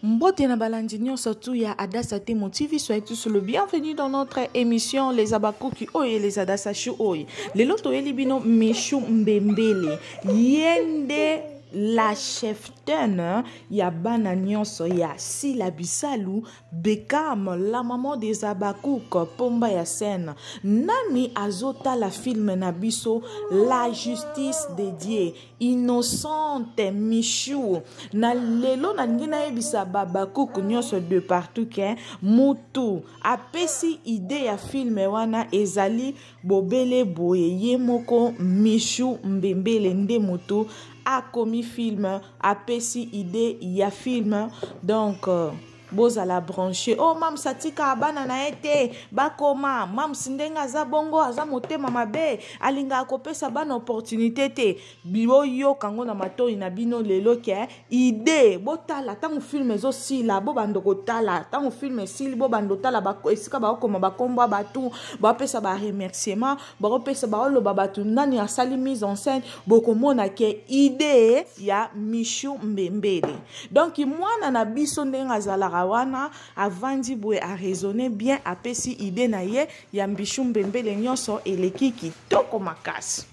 Mbote na balandinyo surtout ya Adassa Temo TV, soyez tous le bienvenue dans notre émission Les Abakuki Oye les Adassa Oye. Le loto elibino Michou Mbembele yende la chef teneur ya bana nyonso ya Sila Bisalou Bekam la maman des Abakouk pomba ya scène nani azota la film na biso la justice dédiée innocente Michou na lelo na ngina ebisa Babakouk nyonso de partout ke mutu apesi idée ya film wana ezali bobele boye yemoko Michou Mbembele nde mutu a commis film, a pesi idée, il y a film, donc boza la branché. Oh mam satika abana na ete bakoma mam sindenga za bongo aza motema mabe alinga akopesa bana opportunité te bibo yo kango na matoi na bino lelo ke idée botala tangu film ezo sila bo bandoko tala tangu film sili bo bandotala ba esika ba okoma bakomba batu ba pesa ba remerciement ba pesa ba lo babatu nani asali mise en scène bokomona ke idée ya Michou Mbembele. Donc mwana na biso ndenga zala wana avandi boue a raisonner bien apesi idée na ye ya Michou Mbembele nyonso eleki kitoko makasi.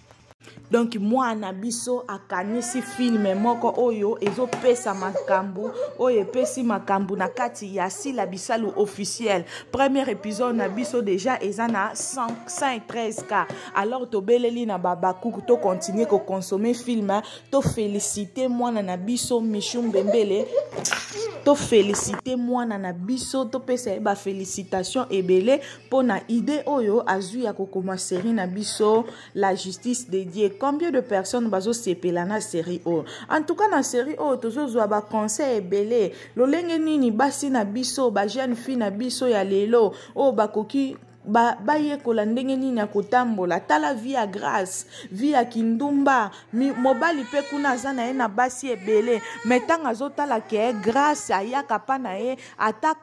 Donc moi na biso akanisi film moko oyo ezo pesa makambu oyo pesi makambu na kati ya Sila Bisalou officiel. Premier épisode na biso déjà ezana 113k. Alors to beleli na Babakouk to continuer ko consommer film to féliciter moi na biso Michou Mbembele. To féliciter moi na biso to pesa ba félicitations ebele pona idée oyo azu ya kokoma série na biso la justice dédiée. Combien de personnes bazo sepela na série o? En tout cas na série o tozo zwa ba conseil ebele lolenge nini basi na biso ba jeune fille na biso ya lelo o bakoki baye kola ndenge nini ya kotambola tala vie ya grâce vie ya kindumba mobali pe kuna zana ye na basi ebele metanga azotala ke grâce ayaka pa na ye ata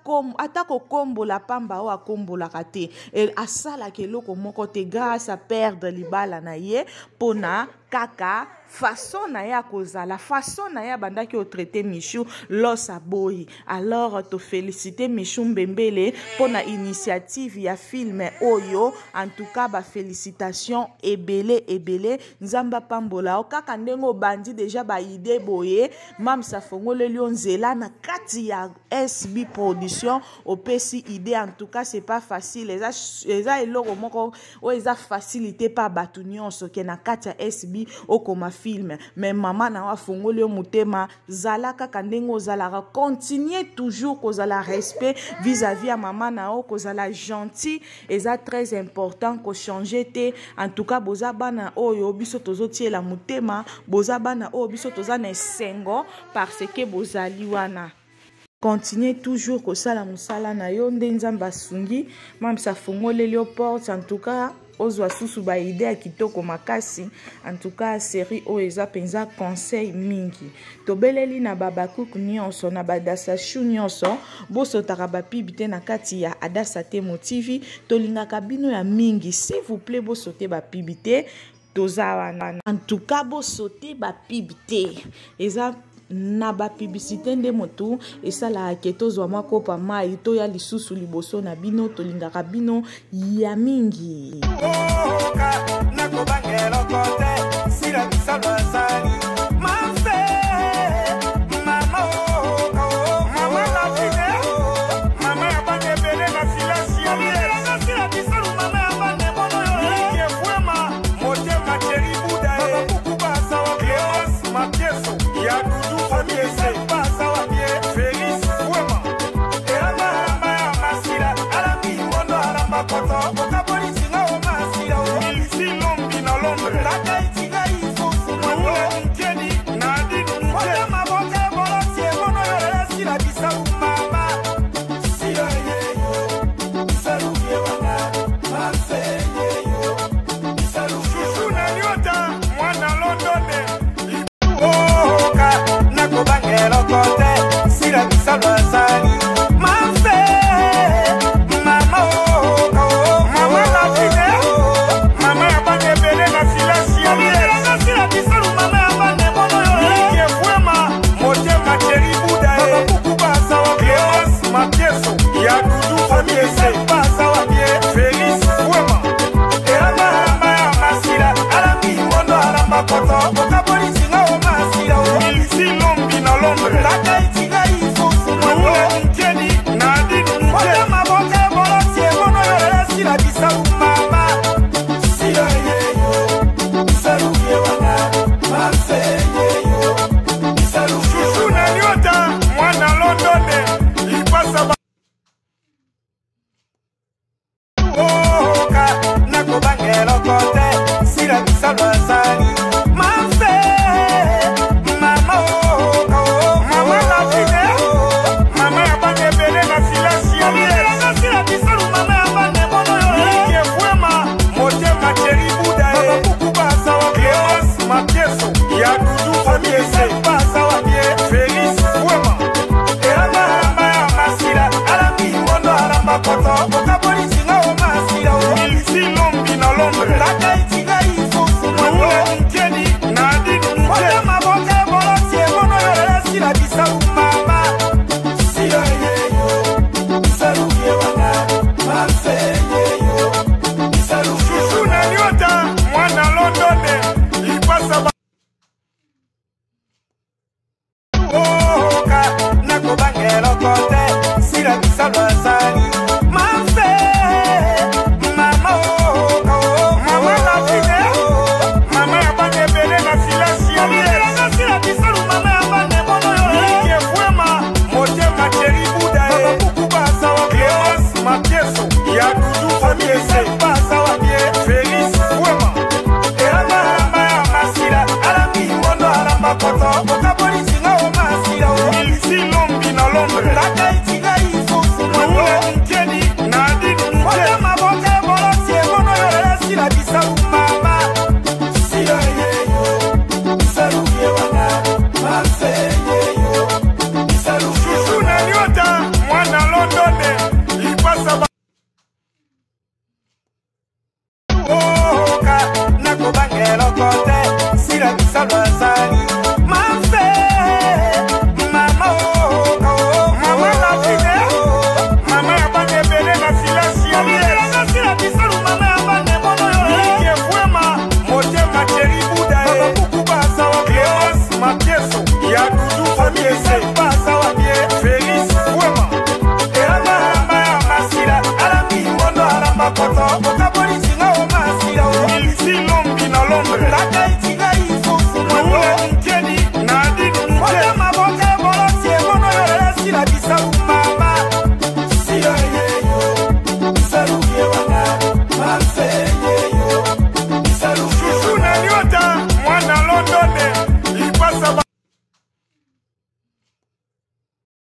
kokombola pamba o akombolaka te asala ke eloko moko te grâce a perdre libala na ye pona kaka façon na ya kozala façon na ya bandaki au traité Michou los aboyi. Alors to féliciter Michou Mbembele pour na initiative ya film oyo. En tout cas ba félicitations ebele nzamba pambola o kaka ndengo bandi déjà ba idée boye mam sa fongole lionzela na kati ya SB production o pesi idée. En tout cas c'est pas facile eza eloko moko o eza facilité pa batu nyonso ke na kati ya SB o koma film mais maman na wa fongoli o mutema zala kaka ndengo zala continuer toujours kozala respect vis-à-vis à maman na o kozala gentil eza très important ko changer te. En tout cas boza bana oyo biso tozoti la mutema boza bana oyo biso tozana esengo parce que bozali wana continuez toujours kosala musala na yo nde nzamba sungi mam sa fongoli le porte. En tout cas ozwa susu ba idée kitoko makasi. En tout cas série o eza penza conseil mingi tobeleli na Babakouk nyonso na badasa chou nyonso boso taraba pibite na kati ya Adassa Temo TV tolingaka bino ya mingi s'il vous plaît boso te ba pibite toza wana. En tout cas boso te ba pibite eza na ba publicité nde motu esala keto zwa makopa mai to ya lisusu liboso na bino tolingaka bino ya mingi.